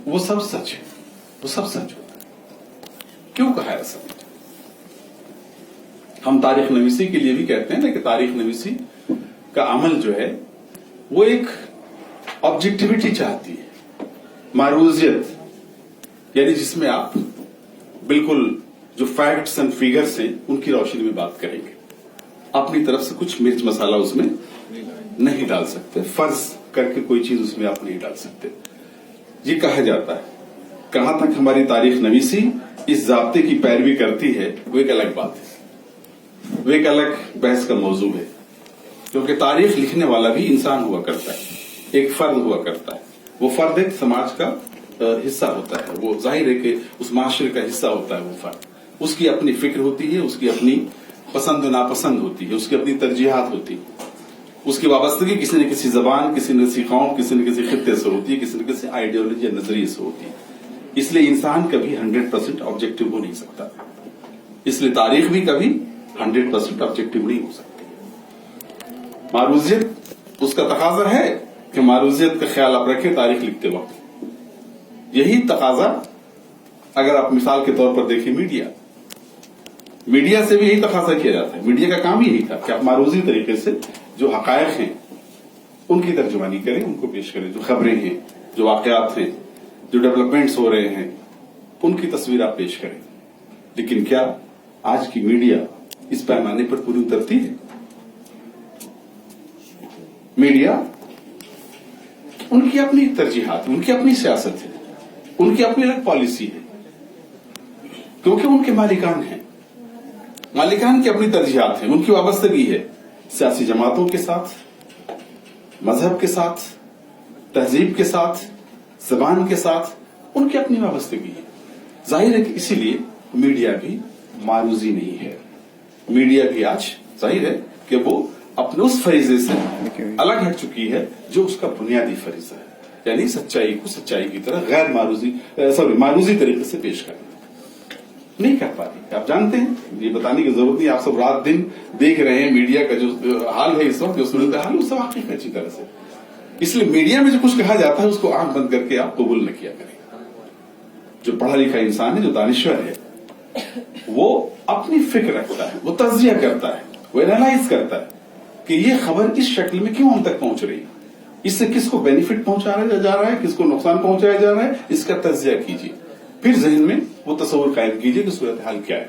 وہ سب سچ ہے، وہ سب سچ ہوتا ہے. کیوں کہا ایسا؟ ہم تاریخ نویسی کے لیے بھی کہتے ہیں نا کہ تاریخ نویسی کا عمل جو ہے وہ ایک آبجیکٹیوٹی چاہتی ہے، معروضیت، یعنی جس میں آپ بالکل جو فیکٹس اینڈ فیگرز ہیں ان کی روشنی میں بات کریں گے، اپنی طرف سے کچھ مرچ مسالہ اس میں نہیں ڈال سکتے، فرض کر کے کوئی چیز اس میں آپ نہیں ڈال سکتے. یہ کہا جاتا ہے. کہاں تک ہماری تاریخ نویسی اس ضابطے کی پیروی کرتی ہے وہ ایک الگ بات ہے، وہ ایک الگ بحث کا موضوع ہے. کیونکہ تاریخ لکھنے والا بھی انسان ہوا کرتا ہے، ایک فرد ہوا کرتا ہے. وہ فرد ایک سماج کا حصہ ہوتا ہے، وہ ظاہر ہے کہ اس معاشرے کا حصہ ہوتا ہے. وہ فرد، اس کی اپنی فکر ہوتی ہے، اس کی اپنی پسند و ناپسند ہوتی ہے، اس کی اپنی ترجیحات ہوتی ہے، اس کی وابستگی کسی نہ کسی زبان، کسی نہ کسی قوم، کسی نہ کسی خطے سے ہوتی ہے، کسی نہ کسی آئیڈیالوجی یا نظریے سے ہوتی ہے. اس لیے انسان کبھی 100% آبجیکٹو ہو نہیں سکتا. اس لیے تاریخ بھی کبھی 100% آبجیکٹو نہیں ہو سکتی. معروضیت اس کا تقاضا ہے کہ معروضیت کا خیال آپ رکھیں تاریخ لکھتے وقت. یہی تقاضا اگر آپ مثال کے طور پر دیکھیں میڈیا سے بھی یہی تقاضا کیا جاتا ہے. میڈیا کا کام یہی تھا کہ آپ معروضی طریقے سے جو حقائق ہیں ان کی ترجمانی کریں، ان کو پیش کریں. جو خبریں ہیں، جو واقعات ہیں، جو ڈیولپمنٹس ہو رہے ہیں، ان کی تصویر آپ پیش کریں. لیکن کیا آج کی میڈیا اس پیمانے پر پوری اترتی ہے؟ میڈیا ان کی اپنی ترجیحات، ان کی اپنی سیاست ہے، ان کی اپنی الگ پالیسی ہے، کیونکہ ان کے مالکان ہیں، مالکان کی اپنی ترجیحات ہیں، ان کی وابستگی ہے سیاسی جماعتوں کے ساتھ، مذہب کے ساتھ، تہذیب کے ساتھ، زبان کے ساتھ، ان کی اپنی وابستگی ہے. ظاہر ہے کہ اسی لیے میڈیا بھی معروضی نہیں ہے. میڈیا بھی آج ظاہر ہے کہ وہ اپنے اس فریضے سے الگ ہٹ چکی ہے جو اس کا بنیادی فریضہ ہے، یعنی سچائی کو سچائی کی طرح غیر معروضی طریقے سے پیش کرنا نہیں کر پاتی. آپ جانتے ہیں، یہ بتانے کی ضرورت نہیں، آپ سب رات دن دیکھ رہے ہیں میڈیا کا جو حال ہے اس وقت، جو صورتحال ہے اس سے واقف ہے اچھی طرح سے. اس لیے میڈیا میں جو کچھ کہا جاتا ہے اس کو آنکھ بند کر کے آپ قبول نہ کیا کریں. جو پڑھا لکھا انسان ہے، جو دانشور ہے، وہ اپنی فکر رکھتا ہے، وہ تجزیہ کرتا ہے، وہ اینالائز کرتا ہے کہ یہ خبر اس شکل میں کیوں ہم تک پہنچ رہی ہے، اس سے کس کو بینیفٹ پہنچایا جا رہا ہے، کس کو نقصان پہنچایا جا رہا ہے، اس کا تجزیہ کیجیے. پھر ذہن میں وہ تصور قائم کیجیے کہ صورتحال کیا ہے.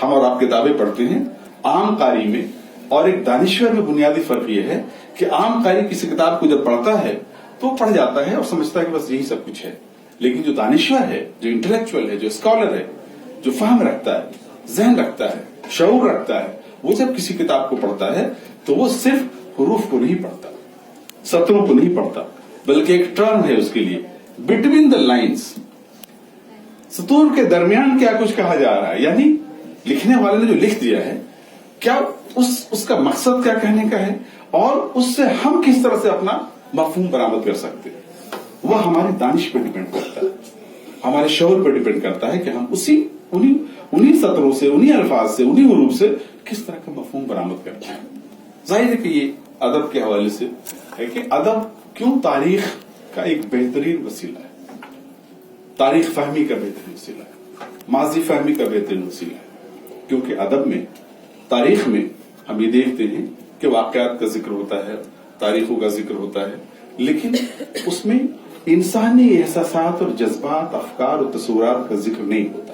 ہم اور آپ کتابیں پڑھتے ہیں، عام قاری میں اور ایک دانشور میں بنیادی فرق یہ ہے کہ عام قاری کسی کتاب کو جب پڑھتا ہے تو وہ پڑھ جاتا ہے اور سمجھتا ہے کہ بس یہی سب کچھ ہے. لیکن جو دانشور ہے، جو انٹلیکچوئل ہے، جو اسکالر ہے، جو فہم رکھتا ہے، ذہن رکھتا ہے، شعور رکھتا ہے، وہ جب کسی کتاب کو پڑھتا ہے تو وہ صرف حروف کو نہیں پڑھتا، سطروں کو نہیں پڑھتا، بلکہ ایک ٹرم ہے اس کے لیے، بٹوین دا لائنز، سطور کے درمیان کیا کچھ کہا جا رہا ہے. یعنی لکھنے والے نے جو لکھ دیا ہے کیا اس کا مقصد کیا کہنے کا ہے اور اس سے ہم کس طرح سے اپنا مفہوم برآمد کر سکتے ہیں. وہ ہماری دانش پہ ڈیپینڈ کرتا ہے، ہمارے شعور پہ ڈیپینڈ کرتا ہے کہ ہم انہی سطروں سے، انہی الفاظ سے، انہی حروف سے کس طرح کا مفہوم برآمد کرتے ہیں. ظاہر ہے کہ یہ ادب کے حوالے سے ہے کہ ادب کیوں تاریخ کا ایک بہترین وسیلہ ہے، تاریخ فہمی کا بہترین وسیلہ ہے، ماضی فہمی کا بہترین وسیلہ ہے. کیونکہ ادب میں، تاریخ میں ہم یہ دیکھتے ہیں کہ واقعات کا ذکر ہوتا ہے، تاریخوں کا ذکر ہوتا ہے، لیکن اس میں انسانی احساسات اور جذبات، افکار اور تصورات کا ذکر نہیں ہوتا.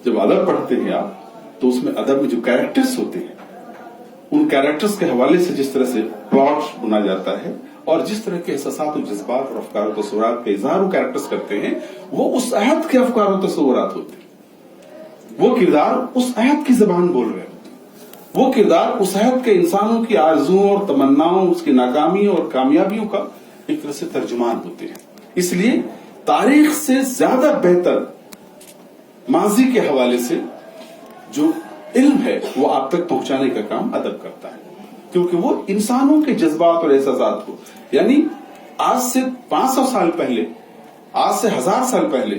جب ادب پڑھتے ہیں آپ تو اس میں ادب میں جو کیریکٹرز ہوتے ہیں، ان کیریکٹرز کے حوالے سے جس طرح سے پلاٹ بنا جاتا ہے اور جس طرح کے احساسات و جذبات اور افکار و تصورات کا اظہار وہ کیریکٹرز کرتے ہیں، وہ اس عہد کے افکار و تصورات ہوتے ہیں. وہ کردار اس عہد کی زبان بول رہے ہوتے ہیں، وہ کردار اس عہد کے انسانوں کی آرزوؤں اور تمناؤں، اس کی ناکامیوں اور کامیابیوں کا ایک طرح سے ترجمان ہوتے ہیں. اس لیے تاریخ سے زیادہ بہتر ماضی کے حوالے سے جو علم ہے وہ آپ تک پہنچانے کا کام ادب کرتا ہے. کیونکہ وہ انسانوں کے جذبات اور احساسات کو، یعنی آج سے 500 سال پہلے، آج سے 1000 سال پہلے،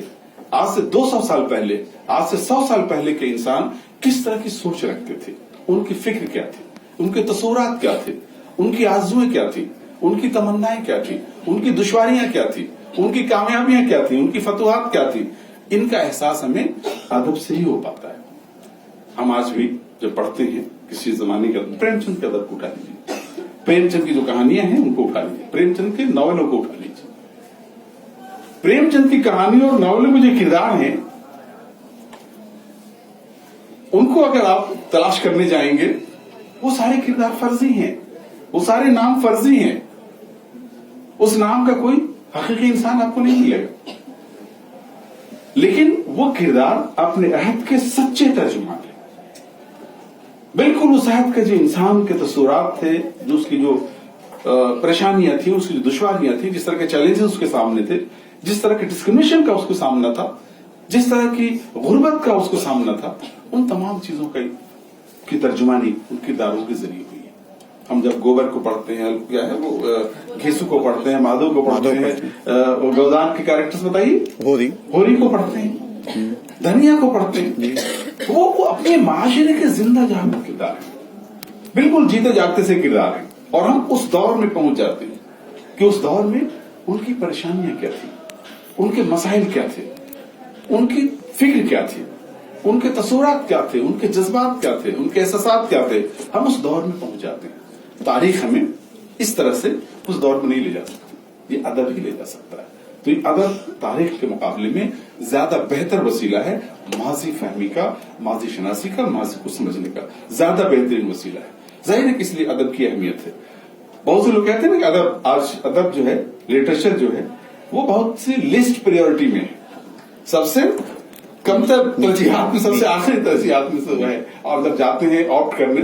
آج سے 200 سال پہلے، آج سے 100 سال پہلے کے انسان کس طرح کی سوچ رکھتے تھے، ان کی فکر کیا تھی، ان کے تصورات کیا تھے، ان کی آرزویں کیا تھی، ان کی تمنائیں کیا تھی، ان کی دشواریاں کیا تھی، उनकी कामयाबियां क्या थी, उनकी फतुहात क्या थी, इनका एहसास हमें अदब से ही हो पाता है। हम आज भी जब पढ़ते हैं किसी जमाने का, प्रेमचंद के अदब को उठा लीजिए, प्रेमचंद की जो कहानियां हैं उनको उठा लीजिए, प्रेमचंद के नॉवेलों को उठा लीजिए, प्रेमचंद की कहानियों और नॉवेलों में जो किरदार हैं उनको अगर आप तलाश करने जाएंगे, वो सारे किरदार फर्जी हैं, वो सारे नाम फर्जी हैं, उस नाम का कोई हकीकी इंसान आपको नहीं मिलेगा। लेकिन वो किरदार अपने अहद के सच्चे तर्जुमान है, बिल्कुल उस अहद के जो इंसान के तस्वुरात थे, जो उसकी जो परेशानियां थी, उसकी जो दुश्वारियां थी, जिस तरह के चैलेंजेस उसके सामने थे, जिस तरह के डिस्क्रिमिनेशन का उसको सामना था, जिस तरह की गुर्बत का उसको सामना था, उन तमाम चीजों की तर्जुमानी उन किरदारों के जरिए हुई है। हम जब गोबर को पढ़ते हैं, क्या है वो घेसू को पढ़ते हैं, माधव को पढ़ते हैं, गौदान के कैरेक्टर्स बताइए, होरी को पढ़ते हैं, धनिया को पढ़ते हैं, वो अपने माशरे के जिंदा जागते किरदार है, बिल्कुल जीते जागते से किरदार है। और हम उस दौर में पहुंच जाते हैं कि उस दौर में उनकी परेशानियां क्या थी, उनके मसाइल क्या थे, उनकी फिक्र क्या थी, उनके तस्वुरात क्या थे, उनके जज्बात क्या थे, उनके एहसास क्या थे। हम उस दौर में पहुंच जाते हैं। तारीख हमें इस तरह से उस दौर में नहीं ले जा सकती, ये अदब ही ले जा सकता है। तो ये अदब तारीख के मुकाबले में ज्यादा बेहतर वसीला है माजी फहमी का, माजी शनासी का, माजी को समझने का ज्यादा बेहतरीन वसीला है। जाहिर है कि इसलिए अदब की अहमियत है। बहुत से लोग कहते हैं ना कि अदब, आज अदब जो है, लिटरेचर जो है, वो बहुत सी लिस्ट प्रायोरिटी में है, सबसे कमतर तरजीहात में, सबसे आखिरी तरजीहात में से है। और जब जाते हैं ऑप्ट करने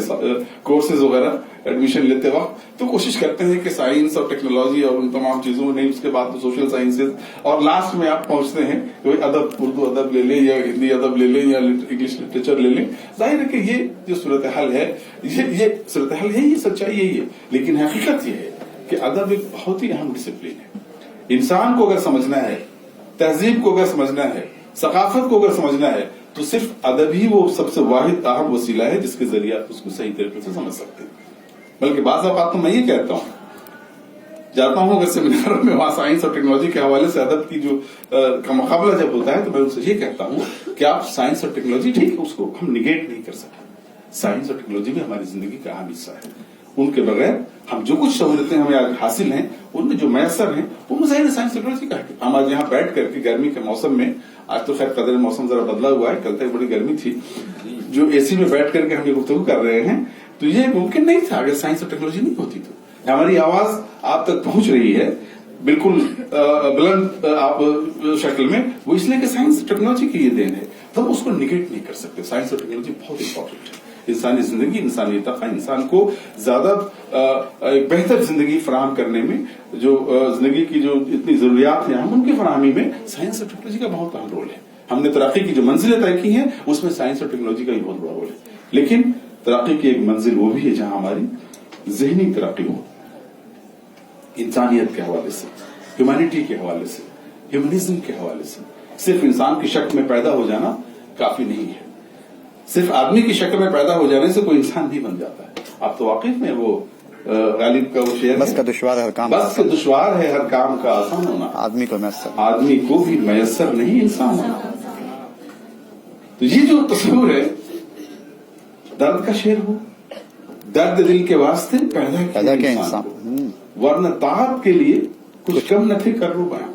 कोर्सेज वगैरह एडमिशन लेते वक्त, तो कोशिश करते हैं कि साइंस और टेक्नोलॉजी और उन तमाम चीजों में नहीं, उसके बाद तो सोशल साइंसेज, और लास्ट में आप पहुंचते हैं कि अदब, उर्दू अदब ले लें या हिंदी अदब ले लें या इंग्लिश लिटरेचर ले लें। जाहिर है कि ये जो सूरत हाल है, ये सूरत हाल है, ये सच्चाई यही है। लेकिन हकीकत ये है कि अदब एक बहुत ही अहम डिसिप्लिन है। इंसान को अगर समझना है, तहजीब को अगर समझना है, सकाफत को अगर समझना है, तो सिर्फ अदब ही वो सबसे वाहिद अहम वसीला है जिसके जरिए आप उसको सही तरीके से समझ सकते हैं। बल्कि बाज़ औक़ात तो मैं ये कहता हूँ, जाता हूँ अगर सेमिनार में, वहां साइंस और टेक्नोलॉजी के हवाले से अदब की जो का मुकाबला जब होता है, तो मैं उनसे ये कहता हूँ कि आप साइंस और टेक्नोलॉजी, ठीक है, उसको हम निगेट नहीं कर सकते। साइंस और टेक्नोलॉजी भी हमारी जिंदगी का अहम हिस्सा है। उनके बगैर हम जो कुछ सहूलतें हमें आज हासिल हैं, उनमें जो मैसर हैं, उनमें जाहिर है साइंस टेक्नोलॉजी का है। हम आज यहाँ बैठ करके गर्मी के मौसम में, आज तो खैर कदर मौसम जरा बदला हुआ है, कल तक बड़ी गर्मी थी, जो एसी में बैठ करके हम ये गुफ्तगू कर रहे हैं, तो ये मुमकिन नहीं था अगर साइंस और टेक्नोलॉजी नहीं होती। तो हमारी आवाज आप तक पहुंच रही है बिल्कुल बुलंद आप शक्ल में, वो इसलिए कि साइंस टेक्नोलॉजी की ये देन है, तो हम उसको निगेट नहीं कर सकते। साइंस और टेक्नोलॉजी बहुत इंपॉर्टेंट है इंसानी जिंदगी, इंसानी तक इंसान को ज्यादा बेहतर जिंदगी फराहम करने में, जो जिंदगी की जो इतनी जरूरियात हैं हम उनकी फराहमी में साइंस और टेक्नोलॉजी का बहुत अहम रोल है। हमने तरक्की की जो मंजिलें तय की हैं, उसमें साइंस और टेक्नोलॉजी का भी बहुत बड़ा रोल है। लेकिन तरक्की की एक मंजिल वो भी है जहां हमारी जहनी तरक्की हो, इंसानियत के हवाले से, ह्यूमैनिटी के हवाले से, ह्यूमनिज्म के हवाले से। सिर्फ इंसान की शक्ल में पैदा हो जाना काफी नहीं है, सिर्फ आदमी की शक्ल में पैदा हो जाने से कोई इंसान नहीं बन जाता है। आप तो वाकिफ में वो गालिब का वो शेर, बस का दुश्वार है हर काम, बस का दुश्वार है हर काम का आसान होना, आदमी को मैसर, आदमी को भी मैसर नहीं इंसान होना। तो ये जो तस्वीर है, दर्द का शेर हो, दर्द दिल के वास्ते पैदा के इंसान, वरना ताकत के लिए कुछ कम न थे कर रो पाया।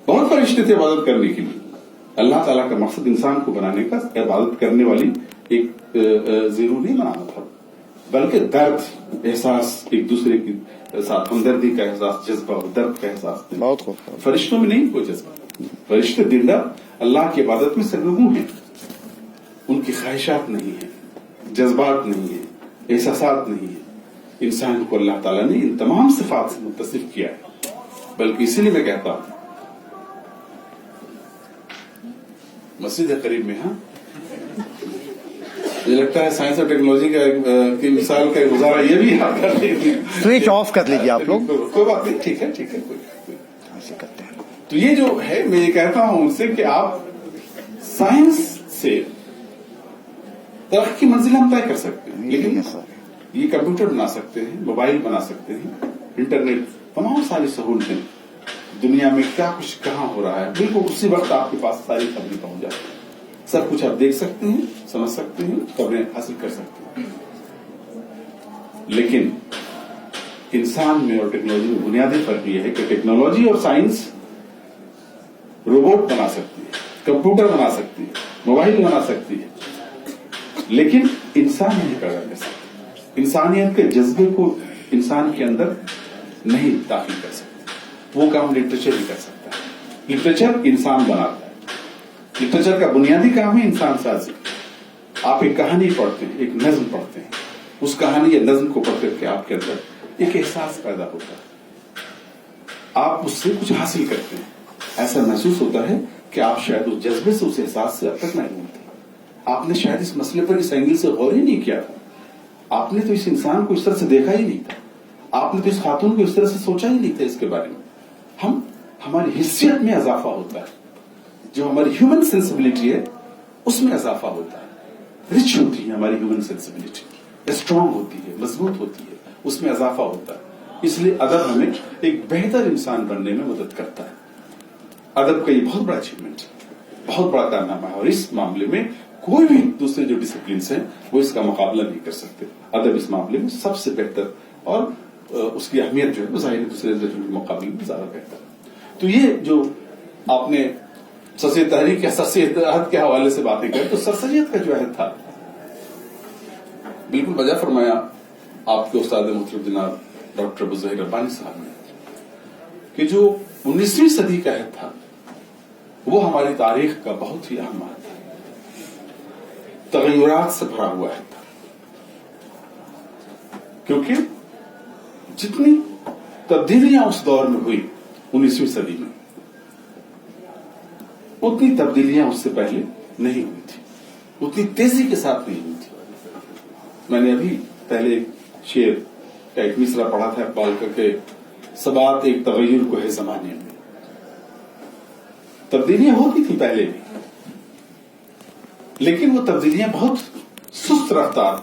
बहुत फरिश्ते थे इबादत करने के लिए। अल्लाह ताला का मकसद इंसान को बनाने का इबादत करने वाली एक जीरो नहीं बनाना था, बल्कि दर्द, एहसास, एक दूसरे के साथ हमदर्दी का एहसास, जज्बा, दर्द का एहसास। बहुत खूब। फरिश्तों में नहीं कोई जज्बा, फरिश्ते दिन रात अल्लाह की इबादत में सरगर्म हैं, उनकी ख्वाहिशात नहीं है, जज्बात नहीं है, एहसासात नहीं है। इंसान को अल्लाह ताला ने इन तमाम सिफात से मुत्तसिफ किया है। बल्कि इसीलिए मैं कहता हूं, मस्जिद करीब में, हाँ, मुझे लगता है साइंस और टेक्नोलॉजी की मिसाल का गुजारा ये भी याद कर लीजिए। स्विच ऑफ कर लीजिए आप लोग, कोई बात नहीं, ठीक है, ठीक है, कोई ऐसे करते हैं। तो ये जो है, मैं ये कहता हूं उनसे कि आप साइंस से तरक्की की मंजिल हम तय कर सकते हैं, लेकिन ये कंप्यूटर बना सकते हैं, मोबाइल बना सकते हैं, इंटरनेट, तमाम सारी सहूलतें दुनिया में क्या कुछ कहाँ हो रहा है, बिल्कुल उसी वक्त आपके पास सारी खबरें पहुंच जाती हैं। सब कुछ आप देख सकते हैं, समझ सकते हैं, खबरें हासिल कर सकते हैं। लेकिन इंसान में और टेक्नोलॉजी में बुनियादी फर्क यह है कि टेक्नोलॉजी और साइंस रोबोट बना सकती है, कंप्यूटर बना सकती है, मोबाइल बना सकती है, लेकिन इंसान नहीं पैदा कर सकता। इंसानियत के जज्बे को इंसान के अंदर नहीं दाखिल कर सकते। वो काम लिटरेचर ही कर सकता है। लिटरेचर इंसान बनाता है। लिटरेचर का बुनियादी काम है इंसान साजी। आप एक कहानी पढ़ते हैं, एक नज्म पढ़ते हैं, उस कहानी या नज्म को पढ़ करके आपके अंदर एक एहसास पैदा होता है, आप उससे कुछ हासिल करते हैं। ऐसा महसूस होता है कि आप शायद उस जज्बे से, उस एहसास से अब तक नहीं थे। आपने शायद इस मसले पर इस एंगल से गौर ही नहीं किया था। आपने तो इस इंसान को इस तरह से देखा ही नहीं था। आपने तो इस खातून को इस तरह से सोचा ही नहीं था इसके बारे में। हमारी हिस्सियत में इजाफा होता है, जो हमारी ह्यूमन सेंसिबिलिटी है उसमें इजाफा होता है। रिच होती है हमारी ह्यूमन सेंसिबिलिटी, स्ट्रांग होती है, मजबूत होती है, उसमें इजाफा होता है। इसलिए अदब हमें एक बेहतर इंसान बनने में मदद करता है। अदब का ये बहुत बड़ा अचीवमेंट है, बहुत बड़ा कारनामा है, और इस मामले में कोई भी दूसरे जो डिसिप्लिन है वो इसका मुकाबला नहीं कर सकते। अदब इस मामले में सबसे बेहतर, और उसकी अहमियत जो है वो जाहिर दूसरे के मुकाबले में ज्यादा बेहतर है। तो ये जो आपने सर तहरीक या सर अहद के हवाले से बातें करें, तो सर सैयद का जो अहद था बिल्कुल वजह फरमाया आपके उस्ताद मोहतरम जनाब डॉक्टर अबू ज़हीर रब्बानी साहब ने, कि जो 19वीं सदी का अहद था वो हमारी तारीख का बहुत ही अहम अहद था, तगय्युरात से भरा हुआ अहद था। क्योंकि जितनी तब्दीलियां उस दौर में हुई 19वीं सदी में, उतनी तब्दीलियां उससे पहले नहीं हुई थी, उतनी तेजी के साथ नहीं हुई थी। मैंने अभी पहले एक शेर का एक मिसरा पढ़ा था इकबाल करके, सबात एक तगय्युर को है जमाने में। तब्दीलियां होती थी पहले भी, लेकिन वो तब्दीलियां बहुत सुस्त रफ्तार